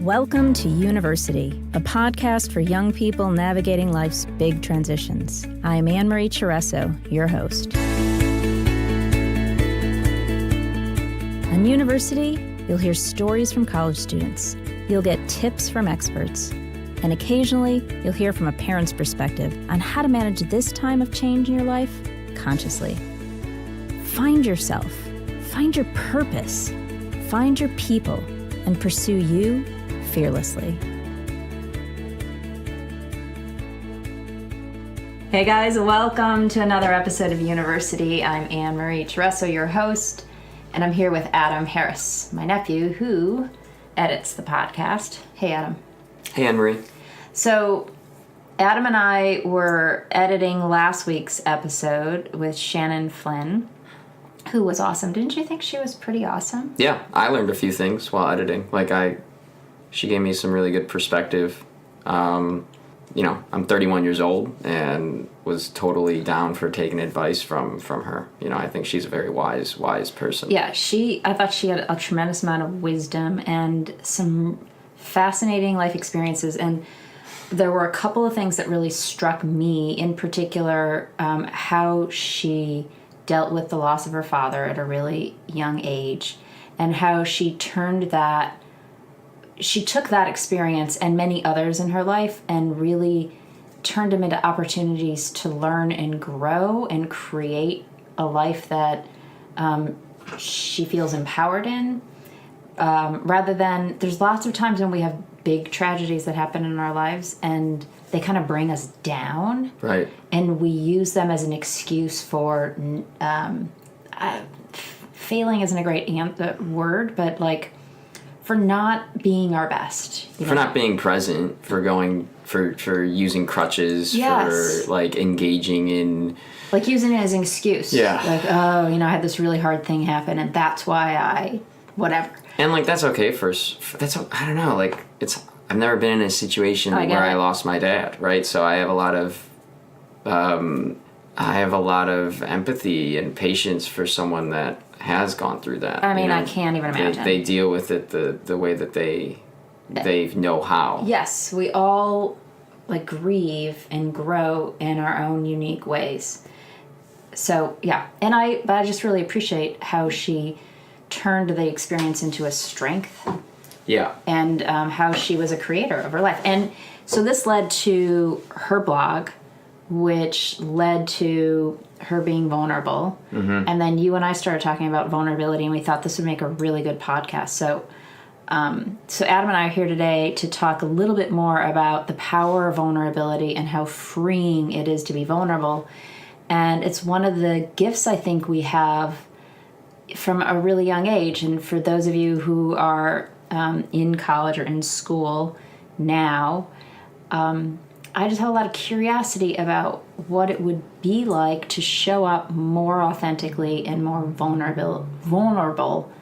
Welcome to University, a podcast for young people navigating life's big transitions. I am Annmarie your host. On University, you'll hear stories from college students, you'll get tips from experts, and occasionally you'll hear from a parent's perspective on how to manage this time of change in your life consciously. Find yourself, find your purpose, find your people, and pursue you fearlessly. Hey guys, welcome to another episode of University. I'm Annmarie, your host, and I'm here with Adam Harris, my nephew, who edits the podcast. Hey Adam. Hey Annmarie. So Adam and I were editing last week's episode with Shannon Flynn, who was awesome. Didn't you think she was pretty awesome? Yeah, I learned a few things while editing. She gave me some really good perspective. I'm 31 years old and was totally down for taking advice from her. I think she's a very wise person. Yeah, I thought she had a tremendous amount of wisdom and some fascinating life experiences. And there were a couple of things that really struck me, in particular, how she dealt with the loss of her father at a really young age, and how she took that experience and many others in her life and really turned them into opportunities to learn and grow and create a life that she feels empowered in. Rather than, there's lots of times when we have big tragedies that happen in our lives and they kind of bring us down. Right. And we use them as an excuse for failing isn't a great word, but for not being our best. For not being present, for using crutches, yes. For engaging in... using it as an excuse. Yeah. I had this really hard thing happen and that's why whatever. And that's okay I don't know, I've never been in a situation where I lost my dad, right? So I have a lot of empathy and patience for someone that has gone through that. I can't even imagine. They deal with it the way that they know how. Yes, we all grieve and grow in our own unique ways. So yeah, but I just really appreciate how she turned the experience into a strength. Yeah. And how she was a creator of her life. And so this led to her blog, which led to her being vulnerable. Mm-hmm. And then you and I started talking about vulnerability, and we thought this would make a really good podcast. So Adam and I are here today to talk a little bit more about the power of vulnerability and how freeing it is to be vulnerable. And it's one of the gifts I think we have from a really young age. And for those of you who are in college or in school now, I just have a lot of curiosity about what it would be like to show up more authentically and more vulnerable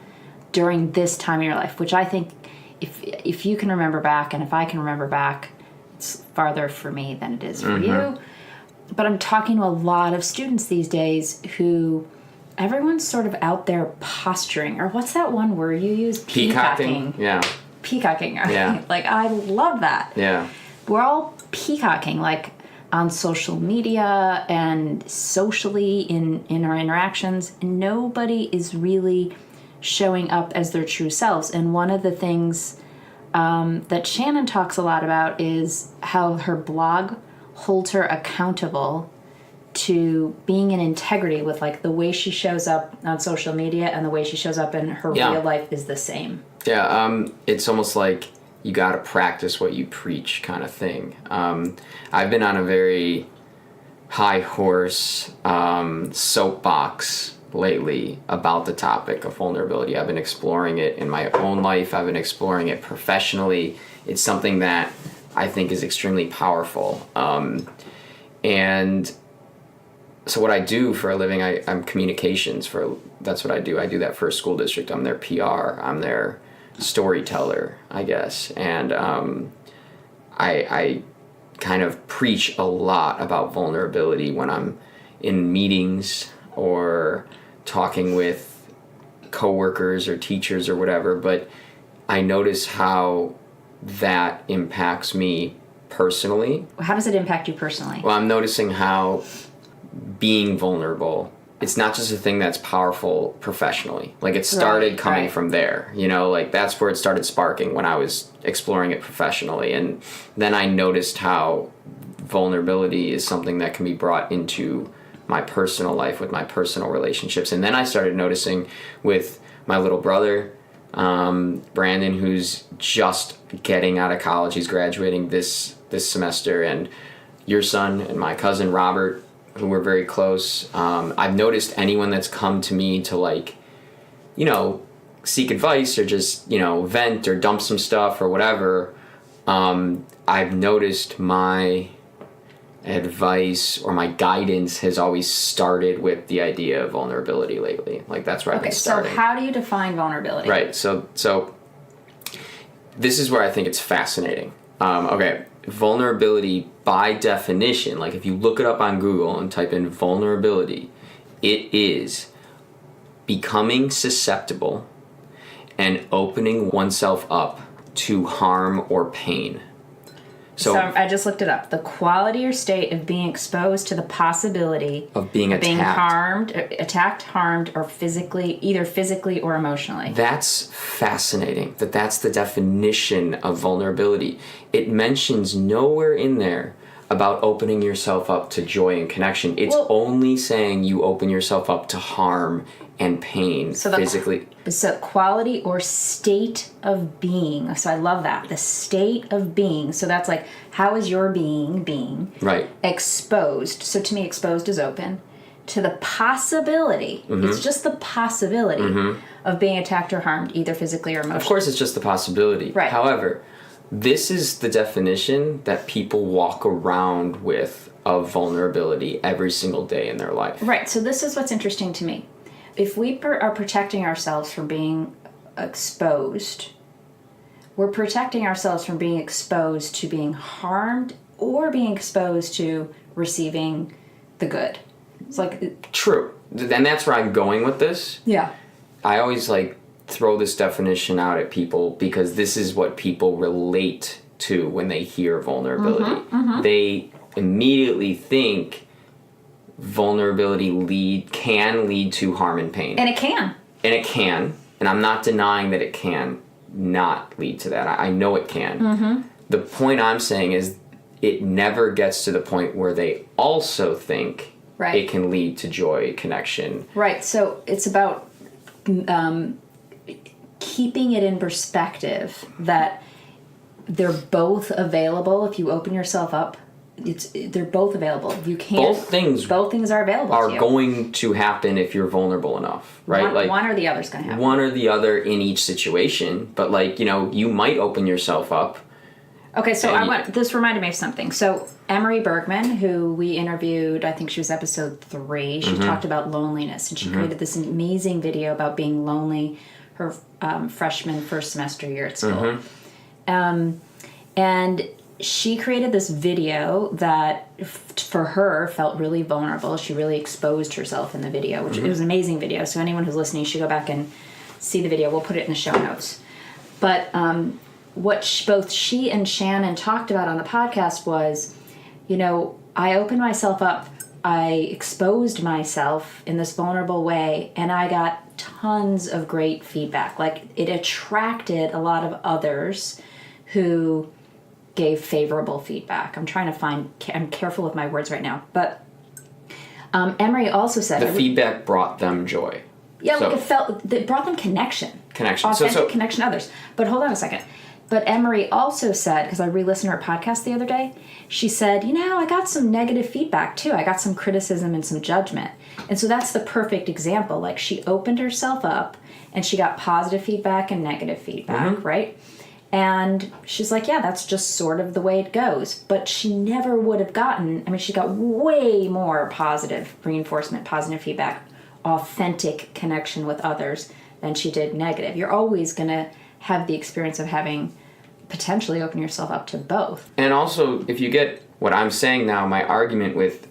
during this time of your life, which I think if you can remember back and if I can remember back, it's farther for me than it is for you. But I'm talking to a lot of students these days who everyone's sort of out there posturing, or what's that one word you use? Peacocking. Yeah. Peacocking. Yeah. I love that. Yeah. We're all peacocking, on social media and socially in our interactions, and nobody is really showing up as their true selves. And one of the things that Shannon talks a lot about is how her blog holds her accountable to being in integrity with the way she shows up on social media and the way she shows up in her real life is the same. Yeah, it's almost like you got to practice what you preach kind of thing. I've been on a very high horse soapbox lately about the topic of vulnerability. I've been exploring it in my own life. I've been exploring it professionally. It's something that I think is extremely powerful. And so what I do for a living, I'm communications that's what I do. I do that for a school district. I'm their PR. I'm their storyteller, I guess. And I kind of preach a lot about vulnerability when I'm in meetings or talking with coworkers or teachers or whatever. But I notice how that impacts me personally. How does it impact you personally? Well, I'm noticing how being vulnerable, it's not just a thing that's powerful professionally. Like, it started coming from there, you know, like that's where it started sparking when I was exploring it professionally. And then I noticed how vulnerability is something that can be brought into my personal life with my personal relationships. And then I started noticing with my little brother, Brandon, who's just getting out of college. He's graduating this semester, and your son and my cousin Robert, who we're very close. I've noticed anyone that's come to me to, like, you know, seek advice or just, you know, vent or dump some stuff or whatever, I've noticed my advice or my guidance has always started with the idea of vulnerability lately. Like, that's where I've been starting. So how do you define vulnerability? Right. So this is where I think it's fascinating. Okay. Vulnerability, by definition, like if you look it up on Google and type in vulnerability, it is becoming susceptible and opening oneself up to harm or pain. So I just looked it up. The quality or state of being exposed to the possibility of being attacked, harmed, or either physically or emotionally. That's fascinating. That's the definition of vulnerability. It mentions nowhere in there about opening yourself up to joy and connection. It's only saying you open yourself up to harm and pain physically. So quality or state of being. So I love that. The state of being. So that's like, how is your being right exposed? So to me, exposed is open to the possibility. It's just the possibility of being attacked or harmed, either physically or emotionally. Of course, it's just the possibility. Right. However, this is the definition that people walk around with of vulnerability every single day in their life. Right. So this is what's interesting to me. If we are protecting ourselves from being exposed, we're protecting ourselves from being exposed to being harmed or being exposed to receiving the good. It's like... True. And that's where I'm going with this. Yeah. I always throw this definition out at people because this is what people relate to when they hear vulnerability. They immediately think vulnerability can lead to harm and pain. And it can. And I'm not denying that it can not lead to that. I know it can. The point I'm saying is it never gets to the point where they also think it can lead to joy, connection. Right. So it's about keeping it in perspective that they're both available if you open yourself up. They're both available. You can't. Both things are available. Are to you. going to happen if you're vulnerable enough, right? One or the other is going to happen. One or the other in each situation, but you might open yourself up. Okay, so this reminded me of something. So Annmarie Bergman, who we interviewed, I think she was episode 3. She talked about loneliness, and she created this amazing video about being lonely her freshman first semester year at school. And she created this video that, for her, felt really vulnerable. She really exposed herself in the video, which it was an amazing video. So anyone who's listening should go back and see the video. We'll put it in the show notes. But what both she and Shannon talked about on the podcast was, I opened myself up. I exposed myself in this vulnerable way, and I got tons of great feedback. It attracted a lot of others who gave favorable feedback. I'm careful with my words right now, but Annmarie also said the feedback brought them joy. Yeah, it brought them connection. Authentic connection to others. But hold on a second. But Annmarie also said, because I re-listened to her podcast the other day, she said, I got some negative feedback too. I got some criticism and some judgment. And so that's the perfect example. She opened herself up and she got positive feedback and negative feedback, right? And she's like, yeah, that's just sort of the way it goes. But she never would have gotten, she got way more positive reinforcement, positive feedback, authentic connection with others than she did negative. You're always going to have the experience of having potentially open yourself up to both. And also, if you get what I'm saying now, my argument with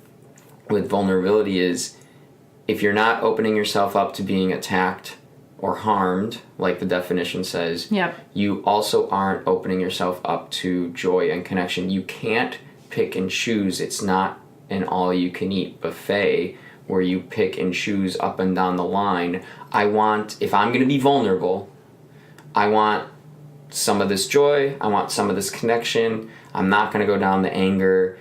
vulnerability is if you're not opening yourself up to being attacked or harmed, like the definition says, Yep. you also aren't opening yourself up to joy and connection. You can't pick and choose. It's not an all-you-can-eat buffet where you pick and choose up and down the line. If I'm going to be vulnerable, I want some of this joy, I want some of this connection. I'm not going to go down the anger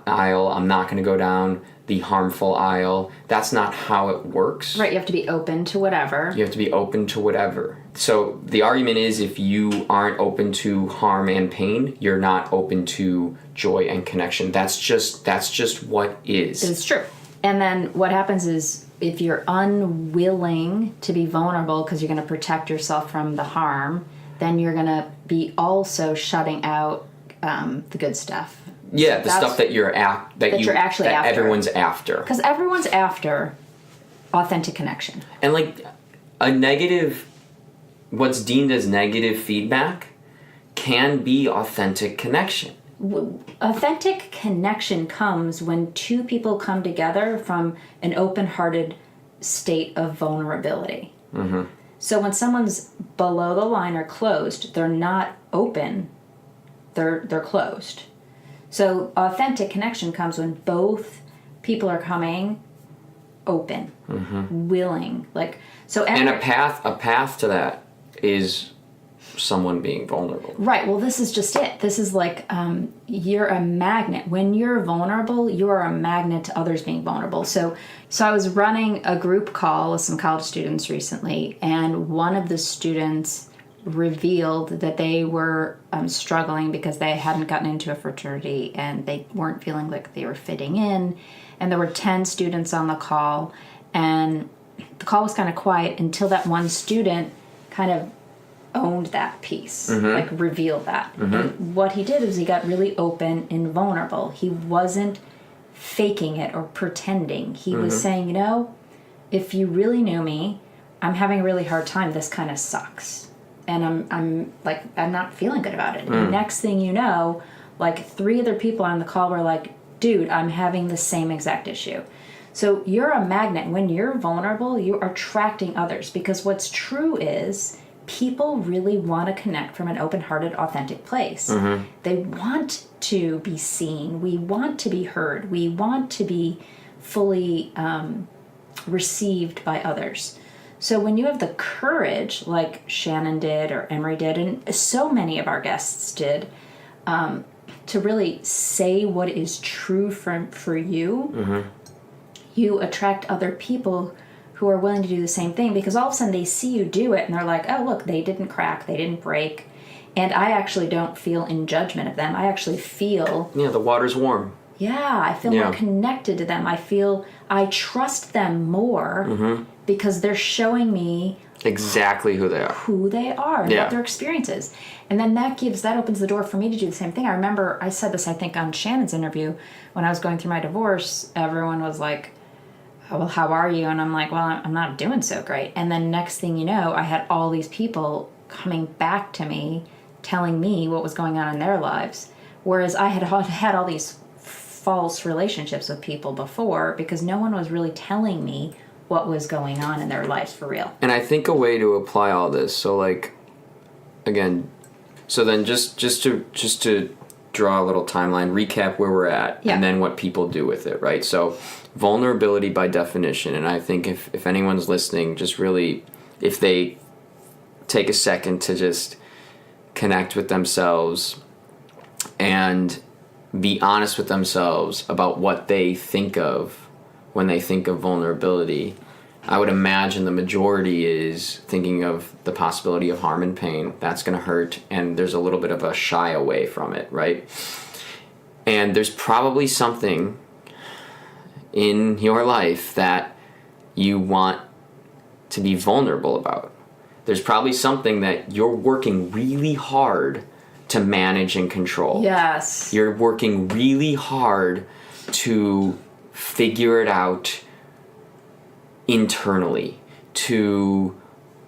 aisle. I'm not going to go down the harmful aisle. That's not how it works. Right, you have to be open to whatever. You have to be open to whatever. So the argument is, if you aren't open to harm and pain, you're not open to joy and connection. That's just what is. It's true. And then what happens is, if you're unwilling to be vulnerable because you're going to protect yourself from the harm, then you're going to be also shutting out the good stuff. Yeah, the stuff that you're actually after. Everyone's after. Because everyone's after authentic connection. And like what's deemed as negative feedback can be authentic connection. Authentic connection comes when two people come together from an open-hearted state of vulnerability. Mm-hmm. So when someone's below the line or closed, they're not open, they're closed. So authentic connection comes when both people are coming open, willing. And a path to that is someone being vulnerable. Right. Well, this is just it. This is like you're a magnet. When you're vulnerable, you are a magnet to others being vulnerable. So I was running a group call with some college students recently, and one of the students revealed that they were struggling because they hadn't gotten into a fraternity and they weren't feeling like they were fitting in. And there were 10 students on the call, and the call was kind of quiet until that one student kind of owned that piece, like revealed that. And what he did was he got really open and vulnerable. He wasn't faking it or pretending. He was saying, if you really knew me, I'm having a really hard time. This kind of sucks. And I'm not feeling good about it. And next thing you know, like 3 other people on the call were like, dude, I'm having the same exact issue. So you're a magnet. When you're vulnerable, you're attracting others, because what's true is people really want to connect from an open-hearted, authentic place. They want to be seen. We want to be heard. We want to be fully received by others. So when you have the courage, like Shannon did or Emery did, and so many of our guests did, to really say what is true for you, you attract other people who are willing to do the same thing, because all of a sudden they see you do it and they're like, oh, look, they didn't crack, they didn't break. And I actually don't feel in judgment of them. I actually feel... Yeah, the water's warm. Yeah, I feel more connected to them. I trust them more because they're showing me exactly who they are and what their experience is. And then that opens the door for me to do the same thing. I remember I said this, I think, on Shannon's interview when I was going through my divorce. Everyone was like, oh, well, how are you? And I'm like, well, I'm not doing so great. And then next thing you know, I had all these people coming back to me, telling me what was going on in their lives. Whereas I had all these false relationships with people before, because no one was really telling me what was going on in their lives for real. And I think a way to apply all this, so like, again, so then just to draw a little timeline, recap where we're at, and then what people do with it, right? So vulnerability by definition, and I think if anyone's listening, just really, if they take a second to just connect with themselves and be honest with themselves about what they think of when they think of vulnerability, I would imagine the majority is thinking of the possibility of harm and pain. That's going to hurt, and there's a little bit of a shy away from it, right? And there's probably something in your life that you want to be vulnerable about. There's probably something that you're working really hard to manage and control. Yes. You're working really hard to figure it out internally, to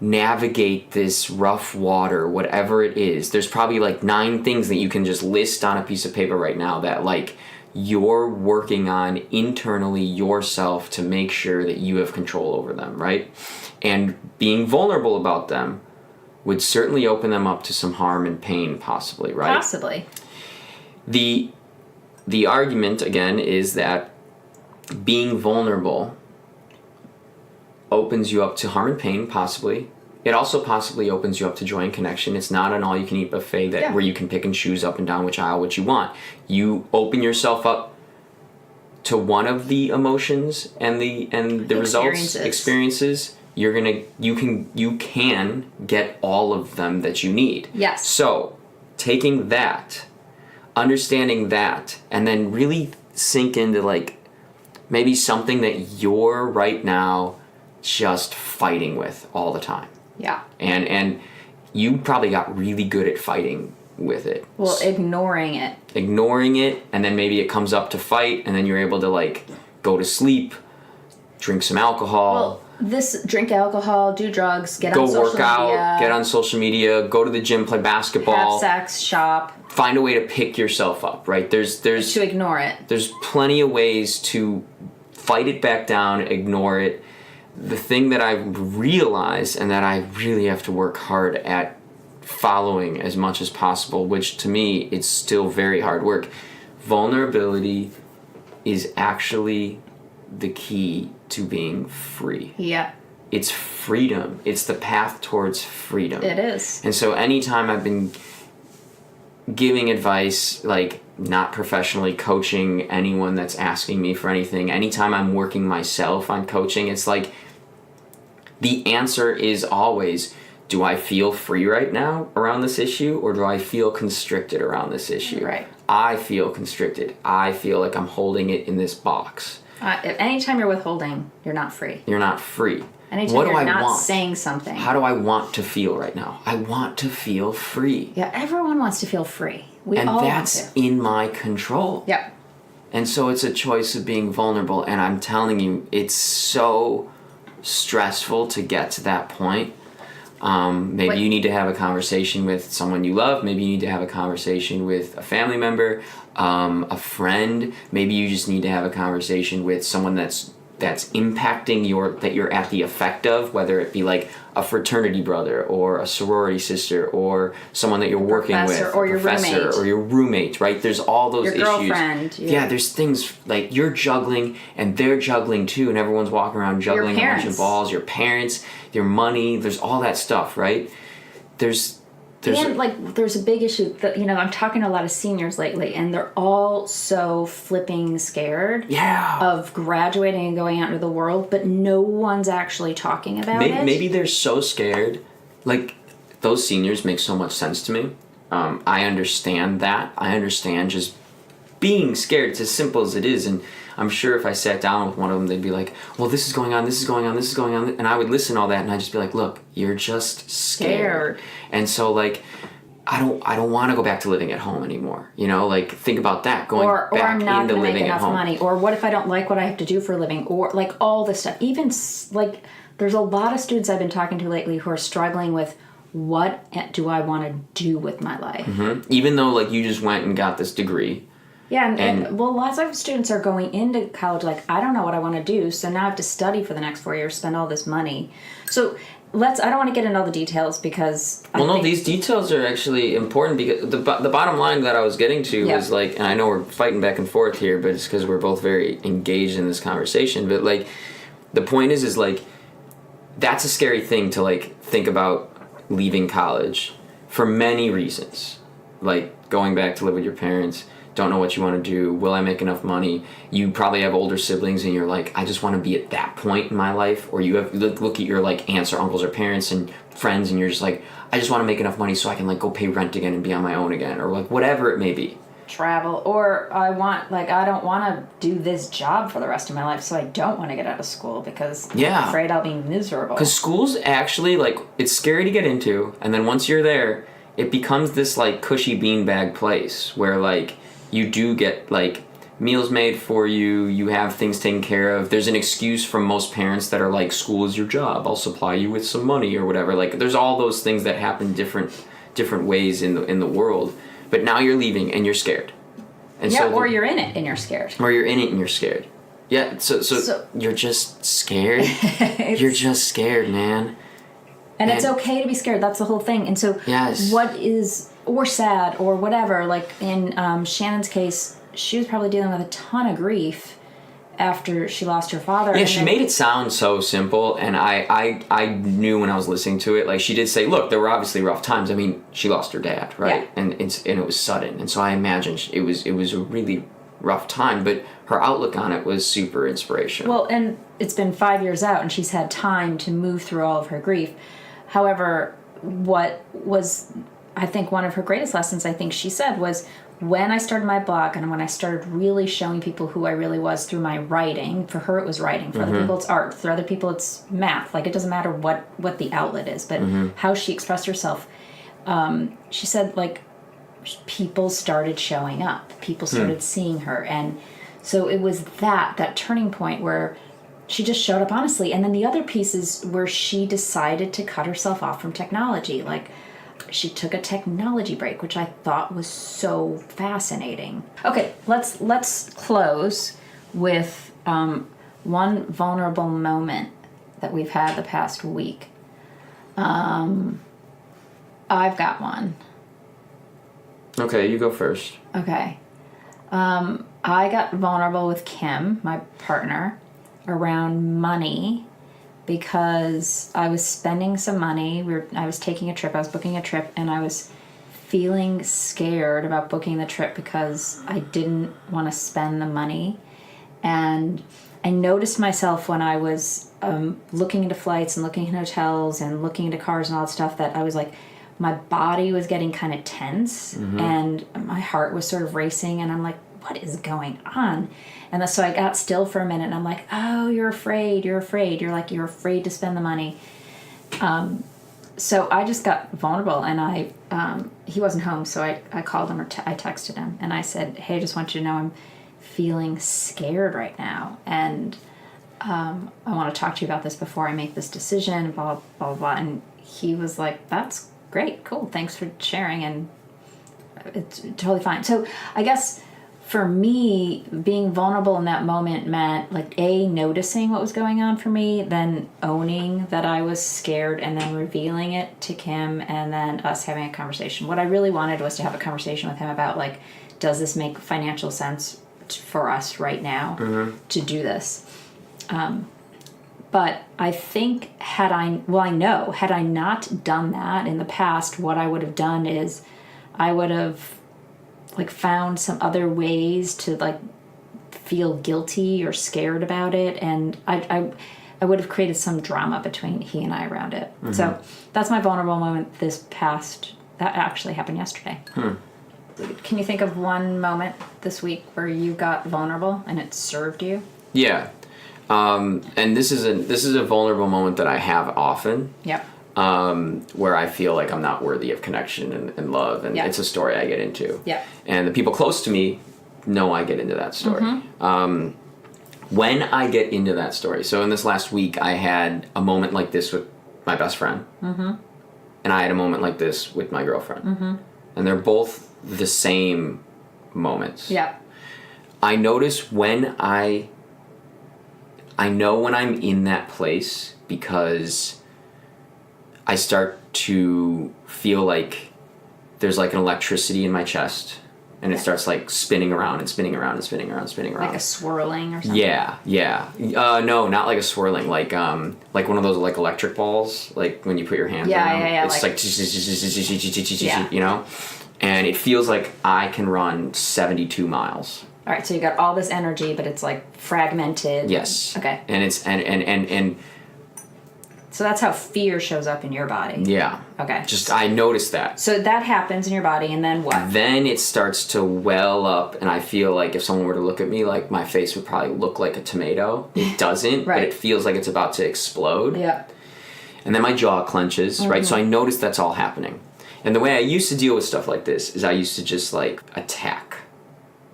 navigate this rough water, whatever it is. There's probably like 9 things that you can just list on a piece of paper right now that like you're working on internally yourself to make sure that you have control over them, right? And being vulnerable about them would certainly open them up to some harm and pain, possibly, right? Possibly. The argument, again, is that being vulnerable opens you up to harm and pain, possibly. It also possibly opens you up to joy and connection. It's not an all-you-can-eat buffet where you can pick and choose up and down which aisle what you want. You open yourself up to one of the emotions and the results, experiences. You can get all of them that you need. Yes. So, taking that, understanding that, and then really sink into like maybe something that you're right now just fighting with all the time. Yeah. And you probably got really good at fighting with it. Well, ignoring it. Ignoring it, and then maybe it comes up to fight, and then you're able to like go to sleep, drink some alcohol. Well, drink alcohol, do drugs, get on social media. Go work out, get on social media, go to the gym, play basketball. Have sex, shop. Find a way to pick yourself up, right? There's to ignore it. There's plenty of ways to fight it back down, ignore it. The thing that I've realized and that I really have to work hard at following as much as possible, which to me, it's still very hard work. Vulnerability is actually the key to being free. Yeah. It's freedom. It's the path towards freedom. It is. And so anytime I've been giving advice, like not professionally coaching anyone that's asking me for anything, anytime I'm working myself on coaching, it's like the answer is always, do I feel free right now around this issue, or do I feel constricted around this issue? Right. I feel constricted. I feel like I'm holding it in this box. Anytime you're withholding, you're not free. You're not free. Anytime you're not saying something. How do I want to feel right now? I want to feel free. Yeah, everyone wants to feel free. We all want to. And that's in my control. Yep. And so it's a choice of being vulnerable. And I'm telling you, it's so stressful to get to that point. Maybe you need to have a conversation with someone you love. Maybe you need to have a conversation with a family member, a friend. Maybe you just need to have a conversation with someone that's impacting that you're at the effect of, whether it be like a fraternity brother or a sorority sister or someone that you're working with, or your roommate, or your roommate, right? There's all those issues. Your girlfriend. Yeah, there's things like you're juggling and they're juggling too, and everyone's walking around juggling a bunch of balls. Your parents, your money, there's all that stuff, right? There's a big issue that, I'm talking to a lot of seniors lately, and they're all so flipping scared of graduating and going out into the world, but no one's actually talking about it. Maybe they're so scared. Like, those seniors make so much sense to me. I understand that. I understand just being scared. It's as simple as it is. And I'm sure if I sat down with one of them, they'd be like, well, this is going on, this is going on, this is going on. And I would listen to all that, and I'd just be like, look, you're just scared. And so, like, I don't want to go back to living at home anymore. Like, think about that. Going or back I'm not into going to living make enough at home. money. Or what if I don't like what I have to do for a living? Or, like, all this stuff. Even, like, there's a lot of students I've been talking to lately who are struggling with, what do I want to do with my life? Mm-hmm. Even though, like, you just went and got this degree. Yeah, and lots of students are going into college like, I don't know what I want to do, so now I have to study for the next 4 years, spend all this money. So I don't want to get into all the details because... these details are actually important because the bottom line that I was getting to was like, and I know we're fighting back and forth here, but it's because we're both very engaged in this conversation, but like, the point is like, that's a scary thing to like think about leaving college for many reasons. Like, going back to live with your parents, don't know what you want to do, will I make enough money? You probably have older siblings and you're like, I just want to be at that point in my life. Or you have look at your like aunts or uncles or parents and friends and you're just like, I just want to make enough money so I can like go pay rent again and be on my own again, or like whatever it may be. Travel, or I don't want to do this job for the rest of my life, so I don't want to get out of school because I'm afraid I'll be miserable. Because school's actually like, it's scary to get into, and then once you're there, it becomes this like cushy beanbag place where like you do get like meals made for you, you have things taken care of. There's an excuse from most parents that are like, school is your job, I'll supply you with some money or whatever. Like, there's all those things that happen different ways in the world. But now you're leaving and you're scared. And or you're in it and you're scared. Or you're in it and you're scared. Yeah, so you're just scared. You're just scared, man. And it's okay to be scared. That's the whole thing. And so yes. or sad or whatever, like in Shannon's case, she was probably dealing with a ton of grief after she lost her father. Yeah, she made it sound so simple, and I knew when I was listening to it, like, she did say, look, there were obviously rough times. I mean, she lost her dad, right? Yeah. And it was sudden. And so I imagine it was a really rough time, but her outlook on it was super inspirational. Well, and it's been 5 years out, and she's had time to move through all of her grief. However, what was, I think, one of her greatest lessons, I think she said, was when I started my blog and when I started really showing people who I really was through my writing. For her, it was writing. For other people, it's art. For other people, it's math. Like, it doesn't matter what the outlet is, but how she expressed herself. She said, like, people started showing up. People started seeing her. And so it was that turning point where she just showed up honestly. And then the other piece is where she decided to cut herself off from technology. Like, she took a technology break, which I thought was so fascinating. Okay, let's close with one vulnerable moment that we've had the past week. I've got one. Okay, you go first. Okay. I got vulnerable with Kim, my partner, around money because I was spending some money. I was taking a trip. I was booking a trip, and I was feeling scared about booking the trip because I didn't want to spend the money. And I noticed myself when I was looking into flights and looking into hotels and looking into cars and all that stuff that I was like, my body was getting kind of tense and my heart was sort of racing, and I'm like, what is going on? And so I got still for a minute, and I'm like, oh, you're afraid. You're afraid to spend the money. So I just got vulnerable, and he wasn't home, so I called him, or I texted him, and I said, hey, I just want you to know I'm feeling scared right now, and I want to talk to you about this before I make this decision, blah, blah, blah, blah. And he was like, that's great, cool, thanks for sharing, and it's totally fine. So I guess for me, being vulnerable in that moment meant, like, noticing what was going on for me, then owning that I was scared, and then revealing it to Kim, and then us having a conversation. What I really wanted was to have a conversation with him about, like, does this make financial sense for us right now to do this? But I think had I not done that in the past, what I would have done is I would have, like, found some other ways to, like, feel guilty or scared about it, and I would have created some drama between he and I around it. So that's my vulnerable moment that actually happened yesterday. Can you think of one moment this week where you got vulnerable and it served you? Yeah. And this is a vulnerable moment that I have often. Yep. Where I feel like I'm not worthy of connection and love, and it's a story I get into. Yeah. And the people close to me know I get into that story. When I get into that story, so in this last week, I had a moment like this with my best friend, and I had a moment like this with my girlfriend, and they're both the same moments. Yeah. I notice when I know when I'm in that place because I start to feel like there's, like, an electricity in my chest, and it starts, like, spinning around and spinning around and spinning around and spinning around. Like a swirling or something? Yeah. No, not like a swirling. Like one of those, like, electric balls, like when you put your hands around. Yeah. It's like, you know? And it feels like I can run 72 miles. All right, so you got all this energy, but it's, like, fragmented. Yes. Okay. And it's and so that's how fear shows up in your body. Yeah. Okay. Just, I noticed that. So that happens in your body, and then what? Then it starts to well up, and I feel like if someone were to look at me, like, my face would probably look like a tomato. It doesn't, Right. but it feels like it's about to explode. Yeah. And then my jaw clenches, right? So I noticed that's all happening. And the way I used to deal with stuff like this is I used to just, like, attack.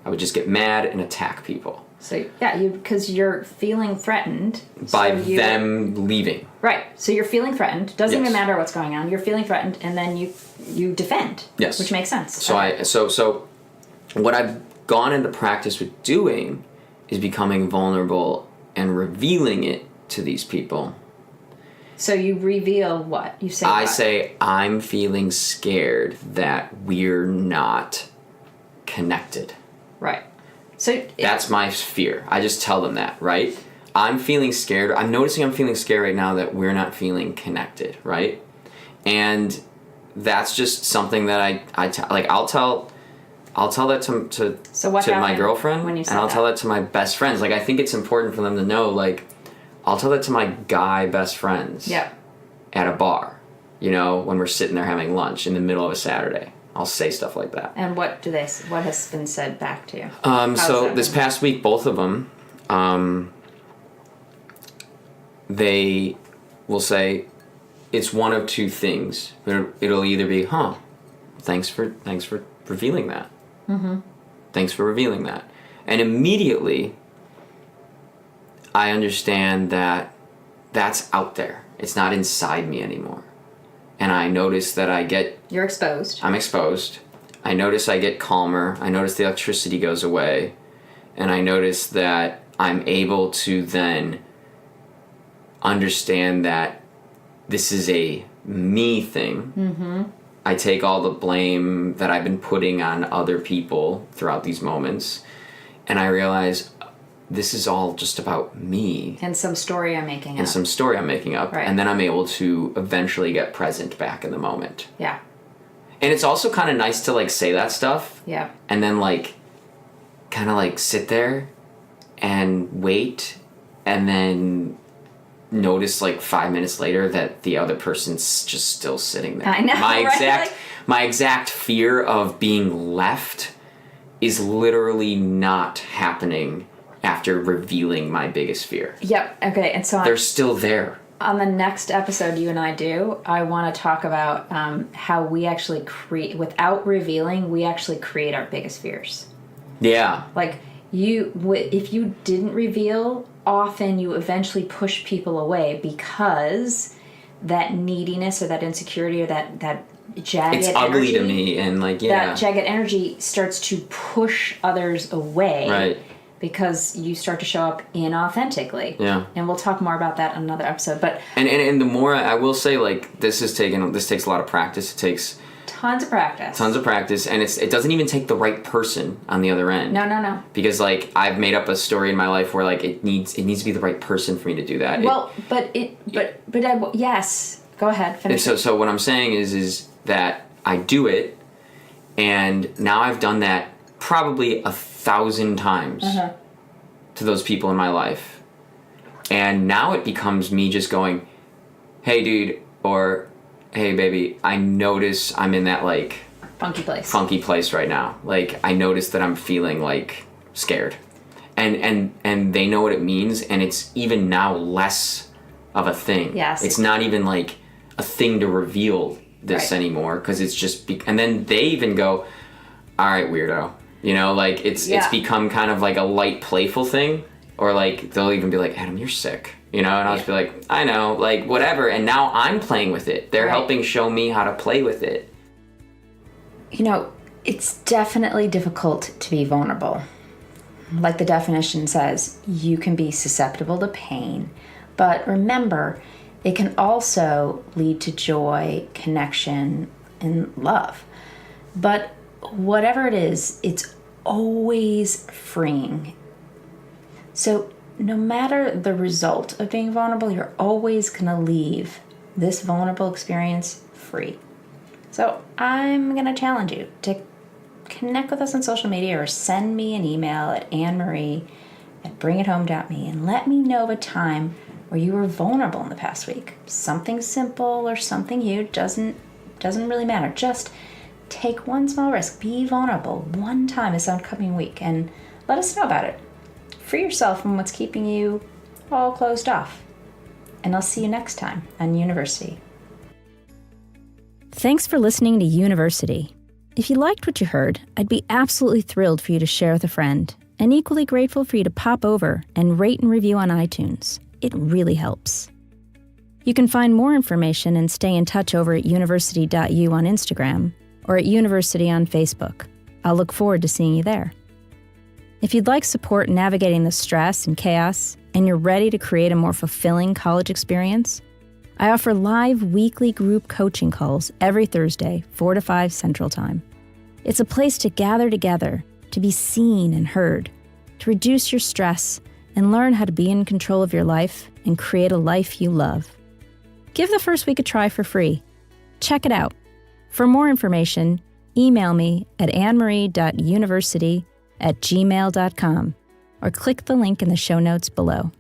I would just get mad and attack people. So, yeah, because you're feeling threatened. By them leaving. Right. So you're feeling threatened. Doesn't even matter what's going on. You're feeling threatened, and then you defend. Yes. Which makes sense. So so what I've gone into practice with doing is becoming vulnerable and revealing it to these people. So you reveal what? You say I what? say, I'm feeling scared that we're not connected. Right. So That's my fear. I just tell them that, right? I'm feeling scared. I'm noticing I'm feeling scared right now that we're not feeling connected, right? And that's just something that I'll tell that to my girlfriend, when you said and I'll that? tell that to my best friends. Like, I think it's important for them to know, like, I'll tell that to my guy best friends. Yep. At a bar, when we're sitting there having lunch in the middle of a Saturday. I'll say stuff like that. And what has been said back to you? So this past week, both of them, they will say, it's one of two things. It'll either be, thanks for revealing that. Mm-hmm. Thanks for revealing that. And immediately, I understand that that's out there. It's not inside me anymore. And I notice that You're exposed. I'm exposed. I notice I get calmer. I notice the electricity goes away. And I notice that I'm able to then understand that this is a me thing. Mm-hmm. I take all the blame that I've been putting on other people throughout these moments. And I realize this is all just about me. And some story I'm making up. Right. And then I'm able to eventually get present back in the moment. Yeah. And it's also kind of nice to, like, say that stuff. Yeah. And then, like, kind of, like, sit there and wait and then notice, like, 5 minutes later that the other person's just still sitting there. I know, right? My exact fear of being left is literally not happening after revealing my biggest fear. Yep. Okay. And so they're still there. On the next episode you and I want to talk about how we actually create, without revealing, we actually create our biggest fears. Yeah. Like, if you didn't reveal, often you eventually push people away because that neediness or that insecurity or that jagged it's energy, ugly to me, and, like, yeah, that jagged energy starts to push others away. Right. Because you start to show up inauthentically. Yeah. And we'll talk more about that in another episode. But and the more I will say, like, this takes a lot of practice. It takes tons of practice. And it doesn't even take the right person on the other end. No. Because, like, I've made up a story in my life where, like, it needs to be the right person for me to do that. Well, yes. Go ahead. Finish. So what I'm saying is that I do it, and now I've done that probably 1,000 times to those people in my life. And now it becomes me just going, hey, dude, or hey, baby, I notice I'm in that, like, funky place right now. Like, I notice that I'm feeling, like, scared. And they know what it means, and it's even now less of a thing. Yes. It's not even, like, a thing to reveal this anymore, because it's just... and then they even go, all right, weirdo. Like, it's become kind of like a light, playful thing. Or, like, they'll even be like, Adam, you're sick. And I'll just be like, I know, like, whatever. And now I'm playing with it. They're helping show me how to play with it. It's definitely difficult to be vulnerable. Like the definition says, you can be susceptible to pain. But remember, it can also lead to joy, connection, and love. But whatever it is, it's always freeing. So no matter the result of being vulnerable, you're always going to leave this vulnerable experience free. So I'm going to challenge you to connect with us on social media or send me an email at annmarie@bringithome.me and let me know of a time where you were vulnerable in the past week. Something simple or something huge doesn't really matter. Just take one small risk. Be vulnerable one time this upcoming week and let us know about it. Free yourself from what's keeping you all closed off. And I'll see you next time on University. Thanks for listening to University. If you liked what you heard, I'd be absolutely thrilled for you to share with a friend, and equally grateful for you to pop over and rate and review on iTunes. It really helps. You can find more information and stay in touch over at university.u on Instagram or at University on Facebook. I'll look forward to seeing you there. If you'd like support navigating the stress and chaos, and you're ready to create a more fulfilling college experience, I offer live weekly group coaching calls every Thursday, 4 to 5 Central Time. It's a place to gather together, to be seen and heard, to reduce your stress and learn how to be in control of your life and create a life you love. Give the first week a try for free. Check it out. For more information, email me at annmarie.university@gmail.com or click the link in the show notes below.